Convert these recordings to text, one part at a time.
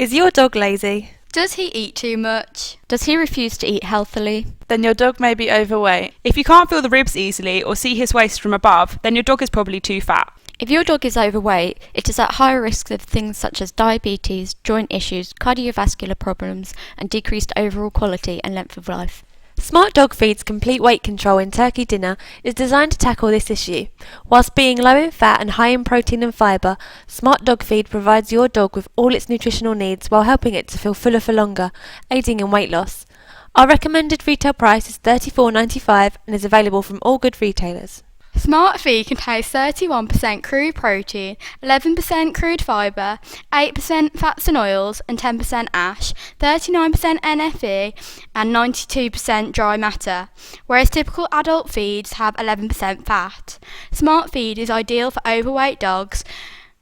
Is your dog lazy? Does he eat too much? Does he refuse to eat healthily? Then your dog may be overweight. If you can't feel the ribs easily or see his waist from above, then your dog is probably too fat. If your dog is overweight, it is at higher risk of things such as diabetes, joint issues, cardiovascular problems, and decreased overall quality and length of life. Smart Dog Feed's Complete Weight Control in Turkey Dinner is designed to tackle this issue. Whilst being low in fat and high in protein and fibre, Smart Dog Feed provides your dog with all its nutritional needs while helping it to feel fuller for longer, aiding in weight loss. Our recommended retail price is $34.95 and is available from all good retailers. Smart Feed contains 31% crude protein, 11% crude fibre, 8% fats and oils and 10% ash, 39% NFE and 92% dry matter, whereas typical adult feeds have 11% fat. Smart Feed is ideal for overweight dogs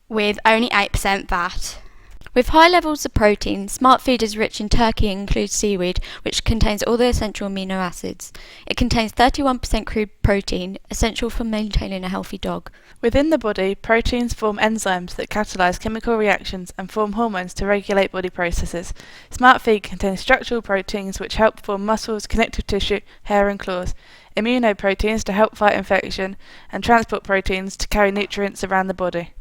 with only 8% fat. With high levels of protein, Smart Feed is rich in turkey and includes seaweed, which contains all the essential amino acids. It contains 31% crude protein, essential for maintaining a healthy dog. Within the body, proteins form enzymes that catalyse chemical reactions and form hormones to regulate body processes. Smart Feed contains structural proteins which help form muscles, connective tissue, hair and claws, immunoproteins to help fight infection, and transport proteins to carry nutrients around the body.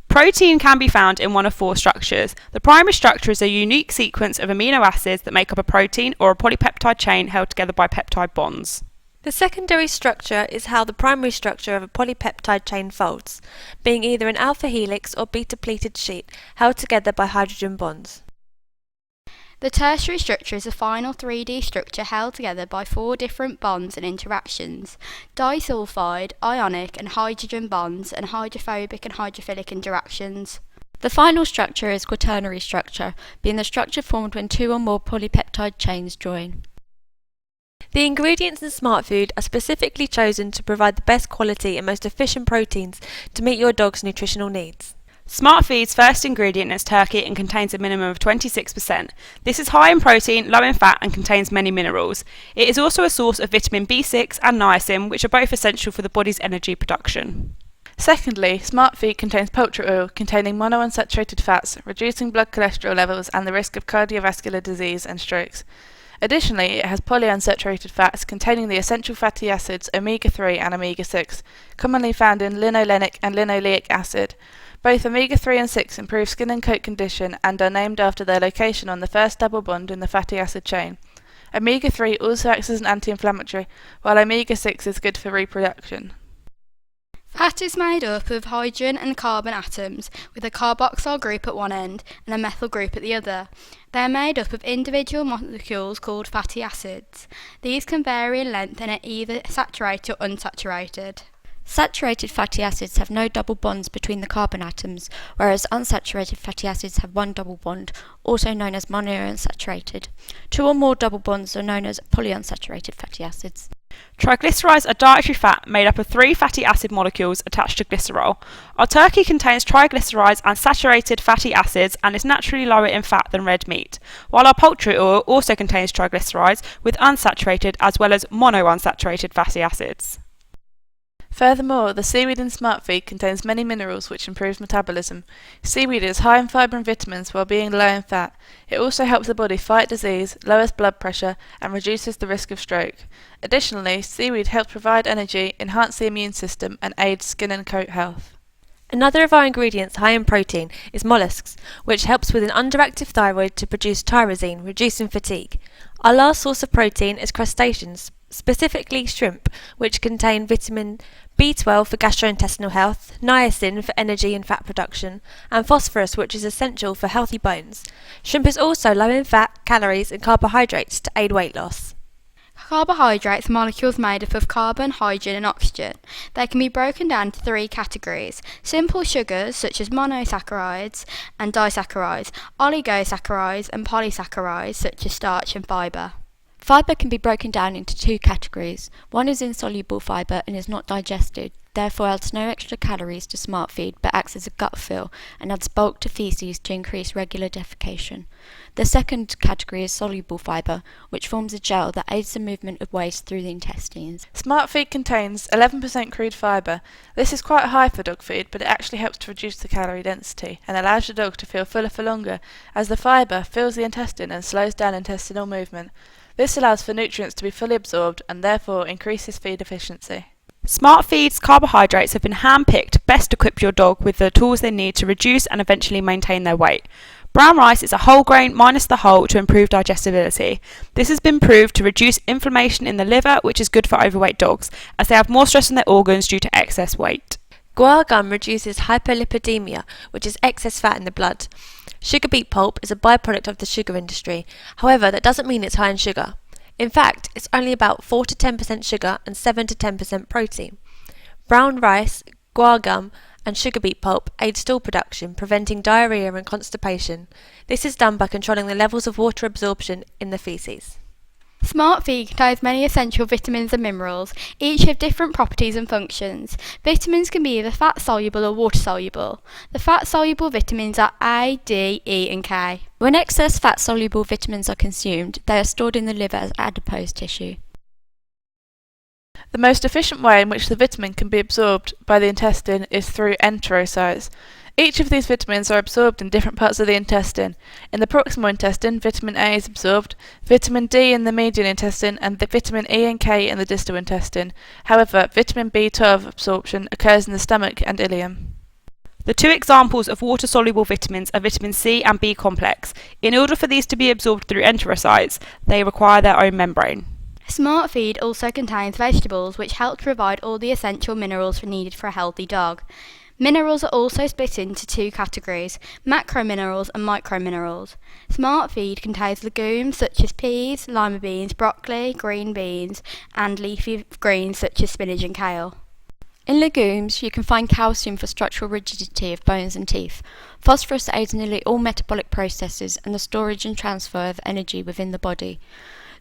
Protein can be found in one of four structures. The primary structure is a unique sequence of amino acids that make up a protein or a polypeptide chain held together by peptide bonds. The secondary structure is how the primary structure of a polypeptide chain folds, being either an alpha helix or beta-pleated sheet held together by hydrogen bonds. The tertiary structure is a final 3D structure held together by four different bonds and interactions: disulfide, ionic and hydrogen bonds, and hydrophobic and hydrophilic interactions. The final structure is quaternary structure, being the structure formed when two or more polypeptide chains join. The ingredients in Smart Food are specifically chosen to provide the best quality and most efficient proteins to meet your dog's nutritional needs. Smart Feed's first ingredient is turkey and contains a minimum of 26%. This is high in protein, low in fat and contains many minerals. It is also a source of vitamin B6 and niacin, which are both essential for the body's energy production. Secondly, Smart Feed contains poultry oil containing monounsaturated fats, reducing blood cholesterol levels and the risk of cardiovascular disease and strokes. Additionally, it has polyunsaturated fats containing the essential fatty acids omega-3 and omega-6, commonly found in linolenic and linoleic acid. Both omega-3 and 6 improve skin and coat condition and are named after their location on the first double bond in the fatty acid chain. Omega-3 also acts as an anti-inflammatory, while omega-6 is good for reproduction. Fat is made up of hydrogen and carbon atoms, with a carboxyl group at one end and a methyl group at the other. They are made up of individual molecules called fatty acids. These can vary in length and are either saturated or unsaturated. Saturated fatty acids have no double bonds between the carbon atoms, whereas unsaturated fatty acids have one double bond, also known as monounsaturated. Two or more double bonds are known as polyunsaturated fatty acids. Triglycerides are dietary fat made up of three fatty acid molecules attached to glycerol. Our turkey contains triglycerides and saturated fatty acids and is naturally lower in fat than red meat, while our poultry oil also contains triglycerides with unsaturated as well as monounsaturated fatty acids. Furthermore, the seaweed in Smart Feed contains many minerals which improves metabolism. Seaweed is high in fibre and vitamins while being low in fat. It also helps the body fight disease, lowers blood pressure and reduces the risk of stroke. Additionally, seaweed helps provide energy, enhance the immune system and aids skin and coat health. Another of our ingredients high in protein is mollusks, which helps with an underactive thyroid to produce tyrosine, reducing fatigue. Our last source of protein is crustaceans, specifically shrimp, which contain vitamin B12 for gastrointestinal health, niacin for energy and fat production, and phosphorus, which is essential for healthy bones. Shrimp is also low in fat, calories and carbohydrates to aid weight loss. Carbohydrates are molecules made up of carbon, hydrogen and oxygen. They can be broken down into three categories: simple sugars such as monosaccharides and disaccharides, oligosaccharides and polysaccharides such as starch and fibre. Fibre can be broken down into two categories. One is insoluble fibre and is not digested. therefore adds no extra calories to smart feed but acts as a gut fill and adds bulk to faeces to increase regular defecation. The second category is soluble fibre, which forms a gel that aids the movement of waste through the intestines. Smart feed contains 11% crude fibre. This is quite high for dog food, but it actually helps to reduce the calorie density and allows the dog to feel fuller for longer, as the fibre fills the intestine and slows down intestinal movement. This allows for nutrients to be fully absorbed and therefore increases feed efficiency. Smart Feed's carbohydrates have been hand-picked to best equip your dog with the tools they need to reduce and eventually maintain their weight. Brown rice is a whole grain minus the hull to improve digestibility. This has been proved to reduce inflammation in the liver, which is good for overweight dogs, as they have more stress on their organs due to excess weight. Guar gum reduces hyperlipidemia, which is excess fat in the blood. Sugar beet pulp is a byproduct of the sugar industry. However, that doesn't mean it's high in sugar. In fact, it's only about 4 to 10% sugar and 7 to 10% protein. Brown rice, guar gum, and sugar beet pulp aid stool production, preventing diarrhea and constipation. This is done by controlling the levels of water absorption in the faeces. Smart feed contains many essential vitamins and minerals, each have different properties and functions. Vitamins can be either fat-soluble or water-soluble. The fat-soluble vitamins are A, D, E and K. When excess fat-soluble vitamins are consumed, they are stored in the liver as adipose tissue. The most efficient way in which the vitamin can be absorbed by the intestine is through enterocytes. Each of these vitamins are absorbed in different parts of the intestine. In the proximal intestine, vitamin A is absorbed, vitamin D in the medial intestine, and the vitamin E and K in the distal intestine. However, vitamin B12 absorption occurs in the stomach and ileum. The two examples of water-soluble vitamins are vitamin C and B complex. In order for these to be absorbed through enterocytes, they require their own membrane. Smart feed also contains vegetables which help to provide all the essential minerals needed for a healthy dog. Minerals are also split into two categories, macrominerals and microminerals. Smart feed contains legumes such as peas, lima beans, broccoli, green beans, and leafy greens such as spinach and kale. In legumes, you can find calcium for structural rigidity of bones and teeth. Phosphorus aids nearly all metabolic processes and the storage and transfer of energy within the body.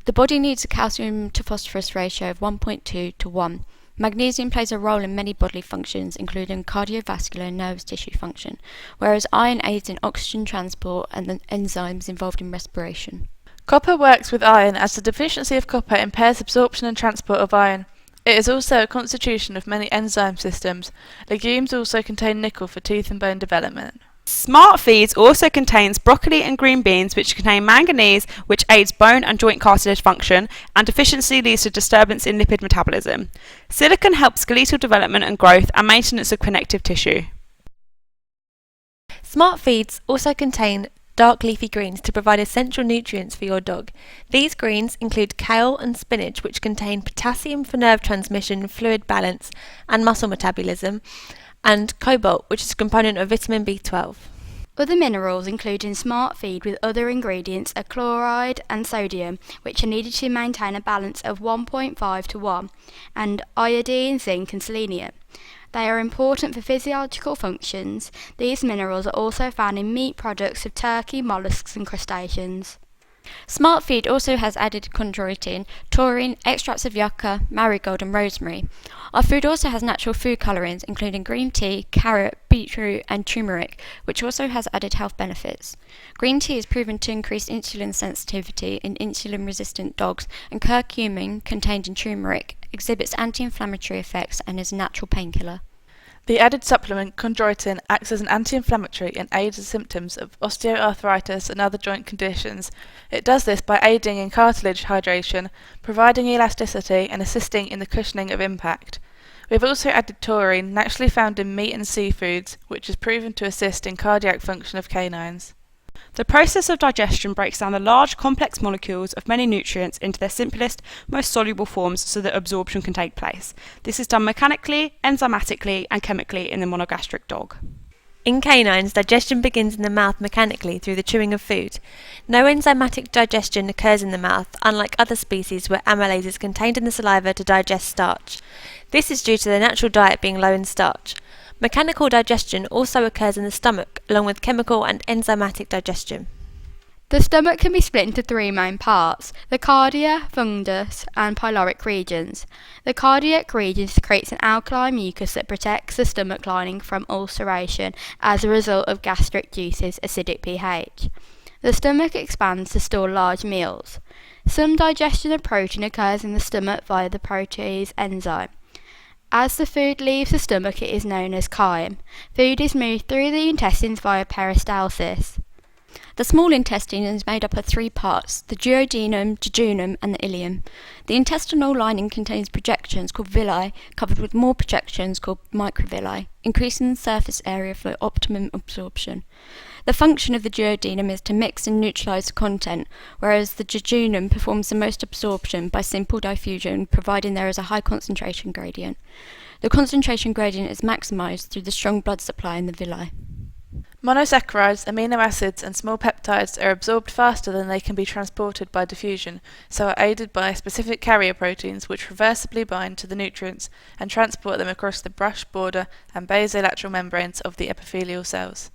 The body needs a calcium to phosphorus ratio of 1.2 to 1. Magnesium plays a role in many bodily functions, including cardiovascular and nervous tissue function, whereas iron aids in oxygen transport and the enzymes involved in respiration. Copper works with iron, as the deficiency of copper impairs absorption and transport of iron. It is also a constitution of many enzyme systems. Legumes also contain nickel for tooth and bone development. Smart Feeds also contains broccoli and green beans, which contain manganese, which aids bone and joint cartilage function, and deficiency leads to disturbance in lipid metabolism. Silicon helps skeletal development and growth and maintenance of connective tissue. Smart feeds also contain dark leafy greens to provide essential nutrients for your dog. These greens include kale and spinach, which contain potassium for nerve transmission, fluid balance, and muscle metabolism, and cobalt, which is a component of vitamin B12. Other minerals included in Smart feed with other ingredients are chloride and sodium, which are needed to maintain a balance of 1.5 to 1, and iodine, zinc and selenium. They are important for physiological functions. These minerals are also found in meat products of turkey, mollusks and crustaceans. Smart feed also has added chondroitin, taurine, extracts of yucca, marigold and rosemary. Our food also has natural food colourings including green tea, carrot, beetroot and turmeric, which also has added health benefits. Green tea is proven to increase insulin sensitivity in insulin-resistant dogs, and curcumin, contained in turmeric, exhibits anti-inflammatory effects and is a natural painkiller. The added supplement chondroitin acts as an anti-inflammatory and aids the symptoms of osteoarthritis and other joint conditions. It does this by aiding in cartilage hydration, providing elasticity and assisting in the cushioning of impact. We have also added taurine, naturally found in meat and seafoods, which is proven to assist in cardiac function of canines. The process of digestion breaks down the large, complex molecules of many nutrients into their simplest, most soluble forms so that absorption can take place. This is done mechanically, enzymatically, and chemically in the monogastric dog. In canines, digestion begins in the mouth mechanically through the chewing of food. No enzymatic digestion occurs in the mouth, unlike other species where amylase is contained in the saliva to digest starch. This is due to their natural diet being low in starch. Mechanical digestion also occurs in the stomach, along with chemical and enzymatic digestion. The stomach can be split into three main parts: the cardia, fundus, and pyloric regions. The cardiac region secretes an alkaline mucus that protects the stomach lining from ulceration as a result of gastric juice's acidic pH. The stomach expands to store large meals. Some digestion of protein occurs in the stomach via the protease enzyme. As the food leaves the stomach, it is known as chyme. Food is moved through the intestines via peristalsis. The small intestine is made up of three parts: the duodenum, jejunum, and the ileum. The intestinal lining contains projections called villi, covered with more projections called microvilli, increasing the surface area for optimum absorption. The function of the duodenum is to mix and neutralize the content, whereas the jejunum performs the most absorption by simple diffusion, providing there is a high concentration gradient. The concentration gradient is maximized through the strong blood supply in the villi. Monosaccharides, amino acids, and small peptides are absorbed faster than they can be transported by diffusion, so are aided by specific carrier proteins which reversibly bind to the nutrients and transport them across the brush border and basolateral membranes of the epithelial cells.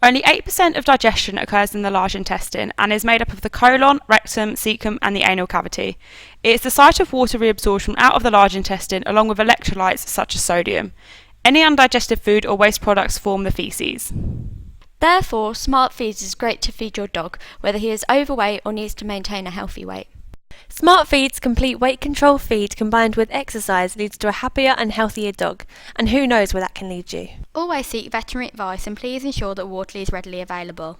Only 8% of digestion occurs in the large intestine and is made up of the colon, rectum, cecum, and the anal cavity. It is the site of water reabsorption out of the large intestine along with electrolytes such as sodium. Any undigested food or waste products form the feces. Therefore, Smart Feeds is great to feed your dog, whether he is overweight or needs to maintain a healthy weight. Smart Feed's complete weight control feed combined with exercise leads to a happier and healthier dog, and who knows where that can lead you. Always seek veterinary advice and please ensure that Waterloo is readily available.